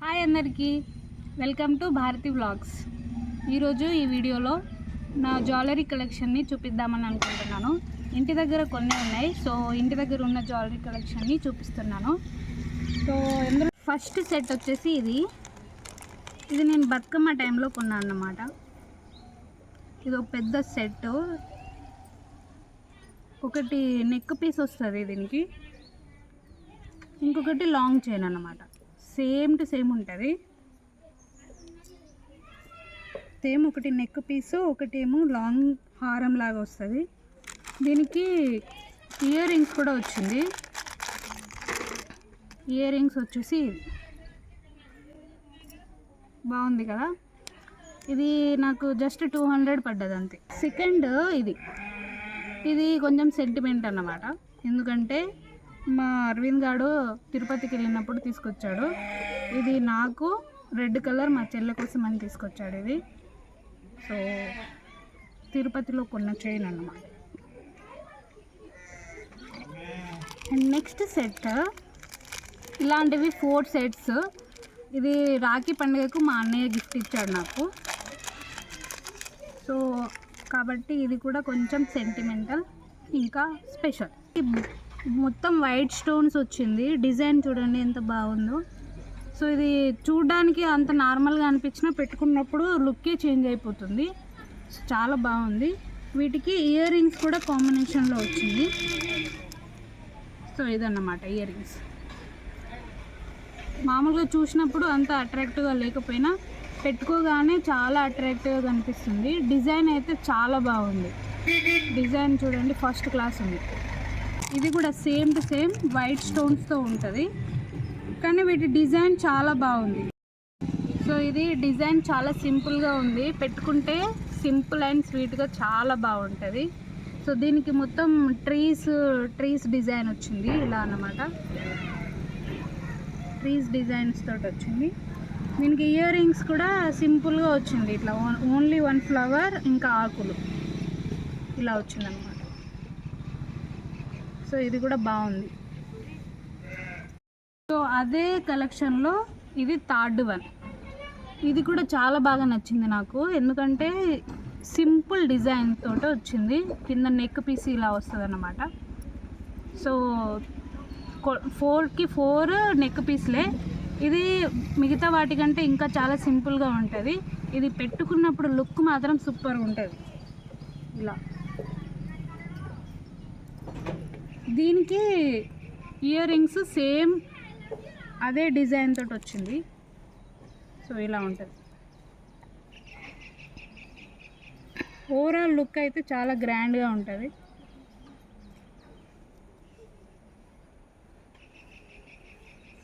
Hi అందరికీ, welcome to Bharati vlogs. ఈరోజు ఈ వీడియోలో నా జ్యువెలరీ కలెక్షన్ని చూపిద్దామని అనుకుంటున్నాను. ఇంటి దగ్గర కొన్ని ఉన్నాయి, సో ఇంటి దగ్గర ఉన్న జ్యువెలరీ కలెక్షన్ని చూపిస్తున్నాను. సో ఇందులో ఫస్ట్ సెట్ వచ్చేసి ఇది నేను బతుకమ్మ టైంలో కొన్నాను అన్నమాట. ఇది ఒక పెద్ద సెట్, ఒకటి నెక్ పీస్ వస్తుంది దీనికి, ఇంకొకటి లాంగ్ చైన్ అన్నమాట. సేమ్ టు సేమ్ ఉంటుంది. సేమ్ ఒకటి నెక్ పీసు, ఒకటి ఏమో లాంగ్ హారం లాగా వస్తుంది. దీనికి ఇయర్ రింగ్స్ కూడా వచ్చింది. ఇయర్ రింగ్స్ వచ్చేసి బాగుంది కదా. ఇది నాకు జస్ట్ 200 పడ్డది అంతే. సెకండ్ ఇది కొంచెం సెంటిమెంట్ అన్నమాట. ఎందుకంటే మా అరవింద్ గాడు తిరుపతికి వెళ్ళినప్పుడు తీసుకొచ్చాడు. ఇది నాకు రెడ్ కలర్, మా చెల్లె కోసం అని తీసుకొచ్చాడు. ఇది సో తిరుపతిలో కొన్న చైన్ అన్నమాట. అండ్ నెక్స్ట్ సెట్ ఇలాంటివి 4 సెట్స్. ఇది రాఖీ పండుగకు మా అన్నయ్య గిఫ్ట్ ఇచ్చాడు నాకు. సో కాబట్టి ఇది కూడా కొంచెం సెంటిమెంటల్, ఇంకా స్పెషల్. మొత్తం వైట్ స్టోన్స్ వచ్చింది. డిజైన్ చూడండి ఎంత బాగుందో. సో ఇది చూడడానికి అంత నార్మల్గా అనిపించినా పెట్టుకున్నప్పుడు లుక్కే చేంజ్ అయిపోతుంది. చాలా బాగుంది. వీటికి ఇయర్ రింగ్స్ కూడా కాంబినేషన్లో వచ్చింది. సో ఇదన్నమాట ఇయర్ రింగ్స్. మామూలుగా చూసినప్పుడు అంత అట్రాక్టివ్గా లేకపోయినా పెట్టుకోగానే చాలా అట్రాక్టివ్గా కనిపిస్తుంది. డిజైన్ అయితే చాలా బాగుంది. డిజైన్ చూడండి, ఫస్ట్ క్లాస్ ఉంది. ఇది కూడా సేమ్ టు సేమ్ వైట్ స్టోన్స్తో ఉంటుంది, కానీ వీటి డిజైన్ చాలా బాగుంది. సో ఇది డిజైన్ చాలా సింపుల్గా ఉంది, పెట్టుకుంటే సింపుల్ అండ్ స్వీట్గా చాలా బాగుంటుంది. సో దీనికి మొత్తం ట్రీస్ డిజైన్ వచ్చింది, ఇలా అన్నమాట. ట్రీస్ డిజైన్స్ తోటి వచ్చింది. దీనికి ఇయర్ రింగ్స్ కూడా సింపుల్గా వచ్చింది, ఇట్లా ఓన్లీ 1 ఫ్లవర్ ఇంకా ఆకులు ఇలా వచ్చిందన్నమాట. సో ఇది కూడా బాగుంది. సో అదే కలెక్షన్లో ఇది థర్డ్ వన్. ఇది కూడా చాలా బాగా నచ్చింది నాకు, ఎందుకంటే సింపుల్ డిజైన్ తోటి వచ్చింది. కింద నెక్ పీస్ ఇలా వస్తుంది అన్నమాట. సో 4కి 4 నెక్ పీస్లే. ఇది మిగతా వాటికంటే ఇంకా చాలా సింపుల్గా ఉంటుంది. ఇది పెట్టుకున్నప్పుడు లుక్ మాత్రం సూపర్గా ఉంటుంది. ఇలా దీనికి ఇయర్ రింగ్స్ సేమ్ అదే డిజైన్ తోటి వచ్చింది. సో ఇలా ఉంటుంది. ఓవరాల్ లుక్ అయితే చాలా గ్రాండ్గా ఉంటుంది.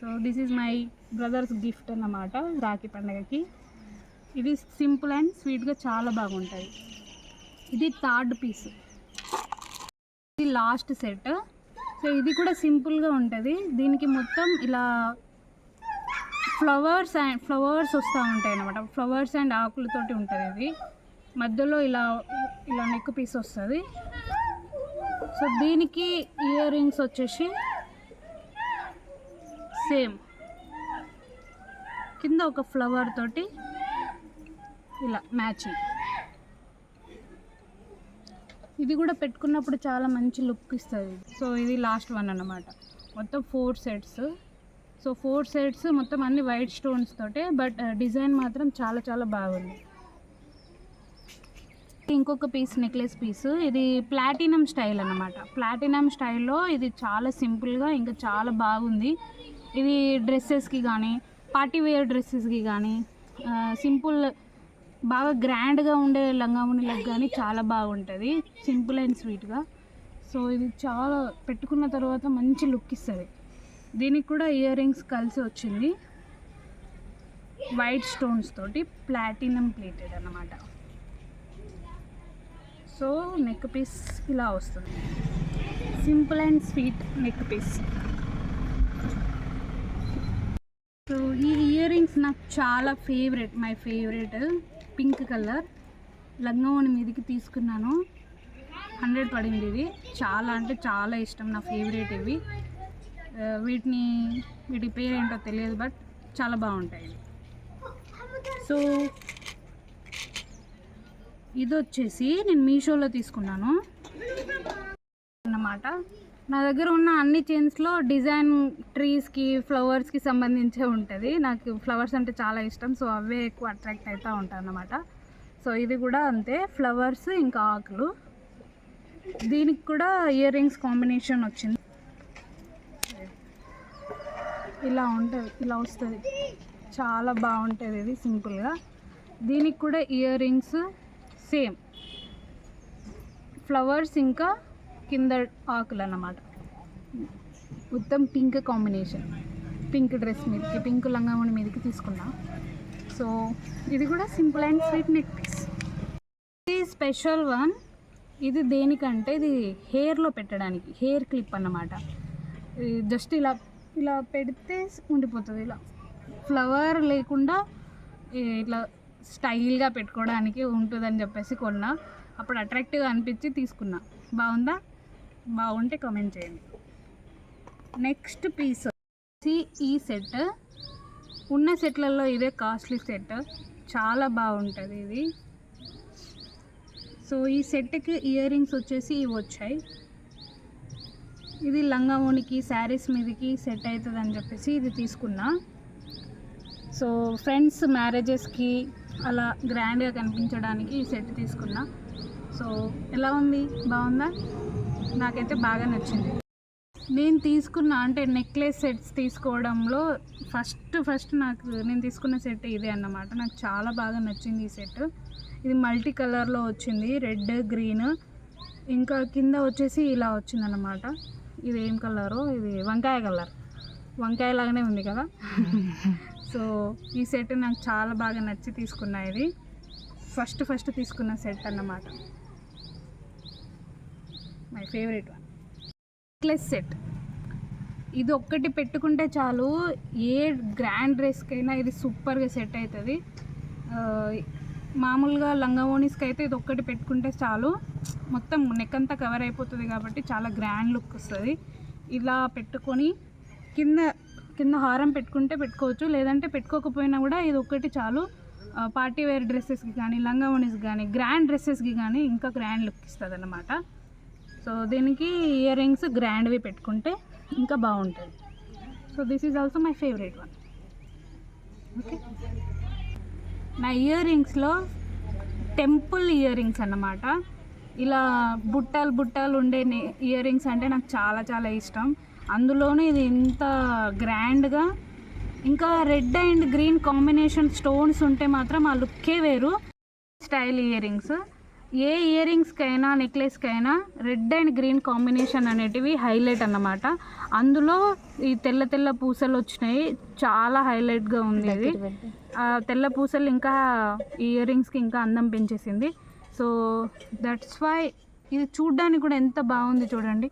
So this is my brothers gift అన్నమాట రాఖీ పండుగకి. ఇది సింపుల్ అండ్ స్వీట్గా చాలా బాగుంటుంది. ఇది థర్డ్ పీస్, ఇది లాస్ట్ సెట్. సో ఇది కూడా సింపుల్గా ఉంటుంది. దీనికి మొత్తం ఇలా ఫ్లవర్స్ వస్తూ ఉంటాయి అన్నమాట. ఫ్లవర్స్ అండ్ ఆకులతోటి ఉంటుంది. ఇది మధ్యలో ఇలా నెక్ పీస్ వస్తుంది. సో దీనికి ఇయర్ రింగ్స్ వచ్చేసి సేమ్ కింద ఒక ఫ్లవర్ తోటి ఇలా మ్యాచింగ్. ఇది కూడా పెట్టుకున్నప్పుడు చాలా మంచి లుక్ ఇస్తుంది. సో ఇది లాస్ట్ వన్ అన్నమాట. మొత్తం 4 సెట్స్. సో 4 సెట్స్ మొత్తం అన్ని వైట్ స్టోన్స్ తోటే, బట్ డిజైన్ మాత్రం చాలా చాలా బాగుంది. ఇంకొక పీస్ నెక్లెస్ పీసు. ఇది ప్లాటినం స్టైల్ అన్నమాట. ప్లాటినం స్టైల్లో ఇది చాలా సింపుల్గా ఇంకా చాలా బాగుంది. ఇది డ్రెస్సెస్కి కానీ, పార్టీ వేర్ డ్రెస్సెస్కి కానీ, సింపుల్ బాగా గ్రాండ్గా ఉండే లంగావోణీలకు కానీ చాలా బాగుంటుంది, సింపుల్ అండ్ స్వీట్గా. సో ఇది చాలా పెట్టుకున్న తర్వాత మంచి లుక్ ఇస్తుంది. దీనికి కూడా ఇయర్ రింగ్స్ కలిసి వచ్చింది, వైట్ స్టోన్స్ తోటి ప్లాటినం ప్లేటెడ్ అన్నమాట. సో నెక్ పీస్ ఇలా వస్తుంది, simple and sweet neck piece. So ఈ ఇయర్ రింగ్స్ నాకు చాలా favourite, my favourite. Pink colour లంగావోణి మీదకి తీసుకున్నాను, 100 పడింది. ఇది చాలా అంటే చాలా ఇష్టం, నా ఫేవరెట్ ఇవి. వీటి పేరు ఏంటో తెలియదు, బట్ చాలా బాగుంటాయి. సో ఇది వచ్చేసి నేను మీషోలో తీసుకున్నాను అన్నమాట. నా దగ్గర ఉన్న అన్ని చైన్స్లో డిజైన్ ట్రీస్కి ఫ్లవర్స్కి సంబంధించే ఉంటుంది. నాకు ఫ్లవర్స్ అంటే చాలా ఇష్టం, సో అవే ఎక్కువ అట్రాక్ట్ అవుతూ ఉంటాయి అన్నమాట. సో ఇది కూడా అంతే, ఫ్లవర్స్ ఇంకా ఆకులు. దీనికి కూడా ఇయర్ రింగ్స్ కాంబినేషన్ వచ్చింది. ఇలా ఉంటుంది, ఇలా వస్తుంది, చాలా బాగుంటుంది ఇది సింపుల్గా. దీనికి కూడా ఇయర్ రింగ్స్ సేమ్ ఫ్లవర్స్ ఇంకా కింద ఆకులు అన్నమాట. మొత్తం పింక్ కాంబినేషన్, పింక్ డ్రెస్ మీదకి, పింక్ లంగావోణి మీదకి తీసుకున్నా. సో ఇది కూడా simple and sweet neck piece. ఇది స్పెషల్ వన్. ఇది దేనికంటే ఇది హెయిర్లో పెట్టడానికి, హెయిర్ క్లిప్ అన్నమాట. జస్ట్ ఇలా ఇలా పెడితే ఉండిపోతుంది. ఇలా ఫ్లవర్ లేకుండా ఇట్లా స్టైల్గా పెట్టుకోవడానికి ఉంటుందని చెప్పేసి కొన్నా. అప్పుడు అట్రాక్టివ్గా అనిపించి తీసుకున్నా. బాగుందా? బాగుంటే కామెంట్ చేయండి. నెక్స్ట్ పీస్ వచ్చి ఈ సెట్. ఉన్న సెట్లలో ఇదే కాస్ట్లీ సెట్, చాలా బాగుంటుంది ఇది. సో ఈ సెట్కి ఇయర్ రింగ్స్ వచ్చేసి ఇవి వచ్చాయి. ఇది లంగావోనికి శారీస్ మీదకి సెట్ అవుతుంది అని చెప్పేసి ఇది తీసుకున్నా. సో ఫ్రెండ్స్ మ్యారేజెస్కి అలా గ్రాండ్గా కనిపించడానికి ఈ సెట్ తీసుకున్నా. సో ఎలా ఉంది? బాగుందా? నాకైతే బాగా నచ్చింది. నేను తీసుకున్న అంటే నెక్లెస్ సెట్స్ తీసుకోవడంలో ఫస్ట్ నేను తీసుకున్న సెట్ ఇదే అన్నమాట. నాకు చాలా బాగా నచ్చింది ఈ సెట్. ఇది మల్టీ కలర్లో వచ్చింది, రెడ్ గ్రీన్, ఇంకా కింద వచ్చేసి ఇలా వచ్చిందన్నమాట. ఇది ఏం కలరో, ఇది వంకాయ కలర్, వంకాయ లాగానే ఉంది కదా. సో ఈ సెట్ నాకు చాలా బాగా నచ్చి తీసుకున్నా. ఇది ఫస్ట్ తీసుకున్న సెట్ అన్నమాట, my favourite one. Necklace set ఇది ఒక్కటి పెట్టుకుంటే చాలు, ఏ గ్రాండ్ డ్రెస్కైనా ఇది సూపర్గా సెట్ అవుతుంది. మామూలుగా లంగావోనీస్కి అయితే ఇది ఒక్కటి పెట్టుకుంటే చాలు, మొత్తం నెక్ అంతా కవర్ అయిపోతుంది కాబట్టి చాలా గ్రాండ్ లుక్ వస్తుంది. ఇలా పెట్టుకొని కింద హారం పెట్టుకుంటే పెట్టుకోవచ్చు, లేదంటే పెట్టుకోకపోయినా కూడా ఇది ఒక్కటి చాలు. పార్టీ వేర్ డ్రెస్సెస్కి కానీ, లంగావోనీస్కి కానీ, గ్రాండ్ డ్రెస్సెస్కి కానీ ఇంకా గ్రాండ్ లుక్ ఇస్తుంది అన్నమాట. సో దీనికి ఇయర్ రింగ్స్ గ్రాండ్వి పెట్టుకుంటే ఇంకా బాగుంటుంది. So this is also my favourite one. Okay, నా ఇయర్ రింగ్స్లో టెంపుల్ ఇయర్ రింగ్స్ అన్నమాట. ఇలా బుట్టాలు ఉండే ఇయర్ రింగ్స్ అంటే నాకు చాలా చాలా ఇష్టం. అందులోనే ఇది ఇంత గ్రాండ్గా, ఇంకా red and green combination stones ఉంటే మాత్రం ఆ లుక్కే వేరు. స్టైల్ ఇయర్ రింగ్స్, ఏ ఇయర్ రింగ్స్కైనా నెక్లెస్కైనా రెడ్ అండ్ గ్రీన్ కాంబినేషన్ అనేటివి హైలైట్ అన్నమాట. అందులో ఈ తెల్ల పూసలు వచ్చినాయి, చాలా హైలైట్గా ఉంది. అది తెల్ల పూసలు ఇంకా ఇయర్ రింగ్స్కి ఇంకా అందం పెంచేసింది. సో దట్స్ వై ఇది చూడ్డానికి కూడా ఎంత బాగుంది చూడండి.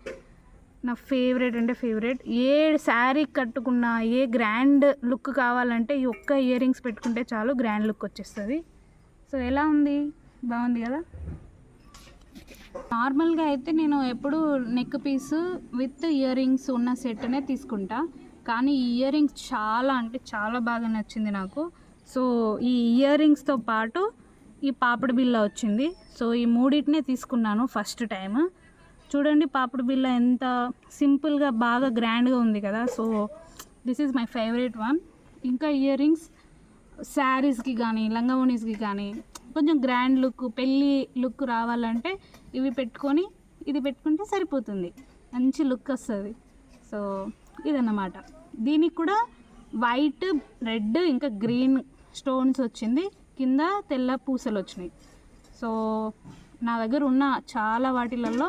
నా ఫేవరెట్ అంటే ఫేవరెట్. ఏ శారీ కట్టుకున్నా, ఏ గ్రాండ్ లుక్ కావాలంటే ఈ ఒక్క ఇయర్ రింగ్స్ పెట్టుకుంటే చాలు, గ్రాండ్ లుక్ వచ్చేస్తుంది. సో ఎలా ఉంది? బాగుంది కదా. నార్మల్గా అయితే నేను ఎప్పుడు neck piece with earrings ఉన్న సెట్నే తీసుకుంటా, కానీ ఈ ఇయర్ రింగ్స్ చాలా అంటే చాలా బాగా నచ్చింది నాకు. సో ఈ ఇయర్ రింగ్స్తో పాటు ఈ పాపిడి బిళ్ళ వచ్చింది. సో ఈ మూడింటినే తీసుకున్నాను ఫస్ట్ టైం. చూడండి పాపిడి బిళ్ళ ఎంత సింపుల్గా బాగా గ్రాండ్గా ఉంది కదా. So this is my favourite one. ఇంకా ఇయర్ రింగ్స్ శారీస్కి కానీ, లంగావోనీస్కి కానీ కొంచెం గ్రాండ్ లుక్, పెళ్ళి లుక్ రావాలంటే ఇవి పెట్టుకొని ఇది పెట్టుకుంటే సరిపోతుంది, మంచి లుక్ వస్తుంది. సో ఇదన్నమాట. దీనికి కూడా వైట్, రెడ్ ఇంకా గ్రీన్ స్టోన్స్ వచ్చింది, కింద తెల్ల పూసలు వచ్చినాయి. సో నా దగ్గర ఉన్న చాలా వాటిలలో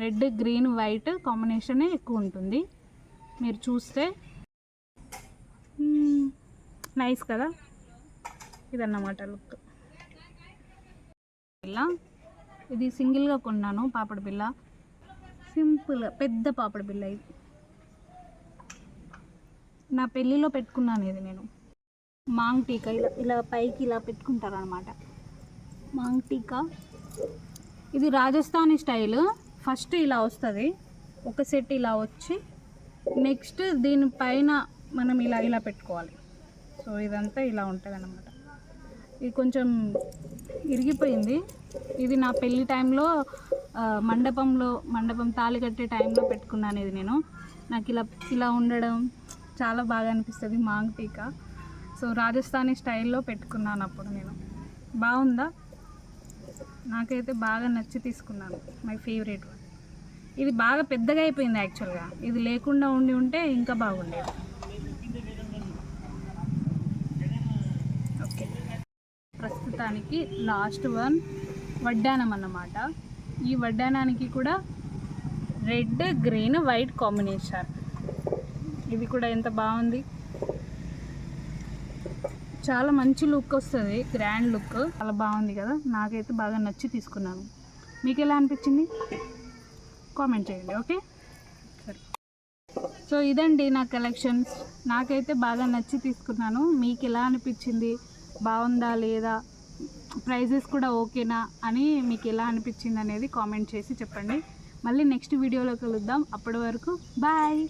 రెడ్, గ్రీన్, వైట్ కాంబినేషనే ఎక్కువ ఉంటుంది. మీరు చూస్తే నైస్ కదా. ఇదన్నమాట లుక్. ఇలా ఇది సింగిల్గా కొన్నాను పాపడి బిళ్ళ, సింపుల్గా పెద్ద పాపడి బిళ్ళ. ఇది నా పెళ్ళిలో పెట్టుకున్నాను. ఇది నేను మాంగ్ టీకా ఇలా పైకి ఇలా పెట్టుకుంటారు అనమాట, మాంగ్ టీకా. ఇది రాజస్థానీ స్టైల్. ఫస్ట్ ఇలా వస్తుంది ఒక సెట్, ఇలా వచ్చి నెక్స్ట్ దీనిపైన మనం ఇలా పెట్టుకోవాలి. సో ఇదంతా ఇలా ఉంటుంది అన్నమాట. ఇది కొంచెం ఇరిగిపోయింది. ఇది నా పెళ్ళి టైంలో మండపం తాళి కట్టే టైంలో పెట్టుకున్నాను. ఇది నేను నాకు ఇలా ఉండడం చాలా బాగా అనిపిస్తుంది. మాంగ్ టీకా. సో రాజస్థానీ స్టైల్లో పెట్టుకున్నాను అప్పుడు నేను. బాగుందా? నాకైతే బాగా నచ్చి తీసుకున్నాను. My favourite one. ఇది బాగా పెద్దగా అయిపోయింది యాక్చువల్గా. ఇది లేకుండా ఉంటే ఇంకా బాగుండేది. ఓకే, ప్రస్తుతానికి లాస్ట్ వన్ వడ్డానం అన్నమాట. ఈ వడ్డానానికి కూడా రెడ్ గ్రీన్ వైట్ కాంబినేషన్. ఇది కూడా ఎంత బాగుంది. చాలా మంచి లుక్ వస్తుంది, గ్రాండ్ లుక్. చాలా బాగుంది కదా. నాకైతే బాగా నచ్చి తీసుకున్నాను. మీకు ఎలా అనిపించింది కామెంట్ చేయండి. ఓకే, సరే. సో ఇదండి నా కలెక్షన్స్. నాకైతే బాగా నచ్చి తీసుకున్నాను. మీకు ఎలా అనిపించింది? బాగుందా లేదా? ప్రైజెస్ కూడా ఓకేనా అని మీకు ఎలా అనిపించింది అనేది కామెంట్ చేసి చెప్పండి. మళ్ళీ నెక్స్ట్ వీడియోలో కలుద్దాం. అప్పటి వరకు బాయ్.